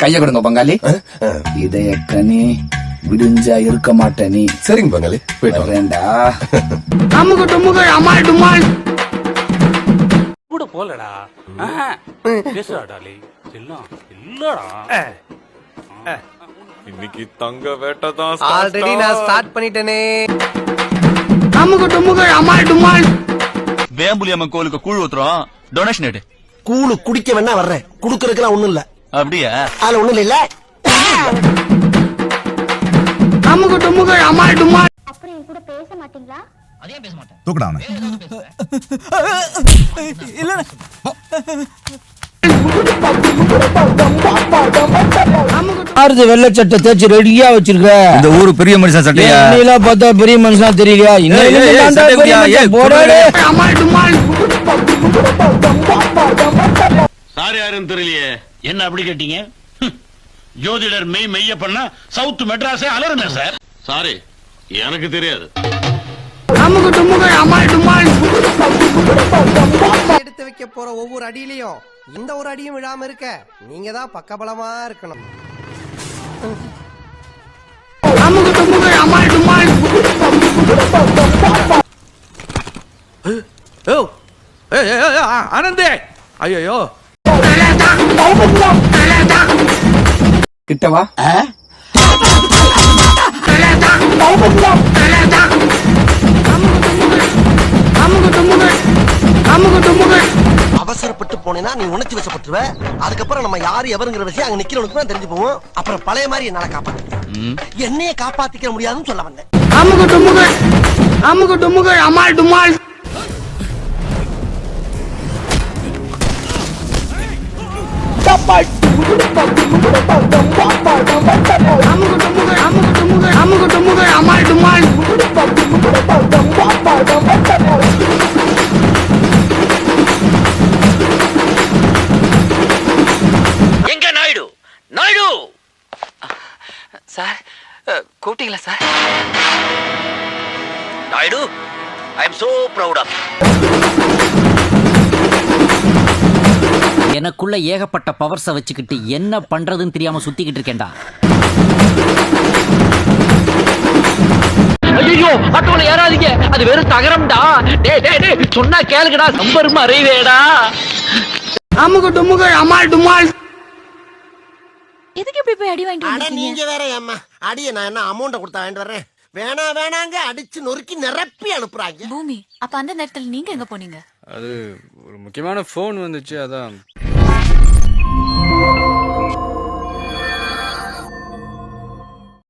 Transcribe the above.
கைய கொடுங்க பங்காளி. இதய கனி விடிஞ்சா இருக்க மாட்டே நீ. சரிங்க பங்காளி, போயிட்டு வரேன்டா. அமுக டுமுக அமால் டுமால். கூட போலடா பேசுடா டாலி செல்லம் இல்லடா. இன்னைக்கு தங்க வேட்டை தான். ஆல்ரெடி நான் ஸ்டார்ட் பண்ணிட்டேனே. அமுக டுமுக அமால் டுமால். வேம்புலி அம்மன் கோயிலுக்கு கூழ் ஊத்துறோம். டொனேஷன் எடு. கூழு குடிக்க வேணா வர்றேன், குடுக்கறதுக்குலாம் ஒண்ணும் இல்ல. அப்படியா? அதுல ஒண்ணும் இல்ல. அமுக டுமுக அமால் டுமால். அப்புறம் என் கூட பேச மாட்டீங்களா? அதையும் பேச மாட்டேன். தூக்குடா அவனை. இல்ல ஆறுது வெள்ளை சட்டை தேய்ச்சி ரெடியா வச்சிருக்க. இந்த ஊரு பெரிய மனுஷன் சட்டையா? நீலாம் பார்த்தா பெரிய மனுஷனா தெரியலையா? அமால் டுமால். சார் யாருன்னு தெரியலையே. என்ன அப்படி கேட்டீங்க? ஜோதிடர் மெய்ய பண்ணா சவுத் மெட்ராஸே அலறுமே சார். சாரி, எனக்கு தெரியாது. அமுக டுமுக அமால் டுமால். எடுத்து வைக்க போற ஒவ்வொரு அடியிலையும் இந்த ஒரு அடியும் விழாம இருக்க நீங்க தான் பக்கபலமா இருக்கணும். அமுக டுமுக அமால் டுமால். ஆனந்தே, ஐயோ கிட்டவா. அமுக டுமுக அமுக டுமுக. அவசரப்பட்டு போனேன்னா நீ உணர்ச்சி வசப்பட்டுருவ. அதுக்கப்புறம் நம்ம யாரு எவருங்கிற விஷயம் அங்க நிக்கிறவனுக்கு தான் தெரிஞ்சு போவோம். அப்புறம் பழைய மாதிரி என்னால காப்பாத்து, என்னைய காப்பாத்திக்க முடியாதுன்னு சொல்ல வந்தேன். அமுக டுமுக அமுக டுமுக அமால் டுமால். அமுக டுமுக அமுக டுமுக அமுக டுமுக அமால் டுமால். எங்க நாயுடு? நாயுடு சார், கூப்பிட்டீங்களா sir? Naidu, I am so proud of. எனக்குள்ள ஏகப்பட்ட பவர்ஸை வச்சுக்கிட்டு என்ன பண்றதுன்னு தெரியாம சுத்திக்கிட்டு இருக்கேன்டா. ஐயோ, ஆட்டோல ஏறாதீங்க, அது வெறும் தகரம்டா. டேய் டேய் டேய், சொன்னா கேளுங்கடா, சம்பரும் அறிவேடா. அமுக டுமுக அமால் டுமால். எதுக்கு இப்படி போய் அடி வாங்கிட்டு அட வந்தீங்க? நீங்க வேற ஏம்மா, அடிய நான் என்ன அமௌண்ட் கொடுத்தா வாங்கிட்டு வர்றேன்? வேணாங்க அடிச்சு நொறுக்கி நிரப்பி அனுப்புறாங்க. பூமி, அப்ப அந்த நேரத்துல நீங்க எங்க போனீங்க? அது ஒரு முக்கியமான போன் வந்துச்சு, அதான்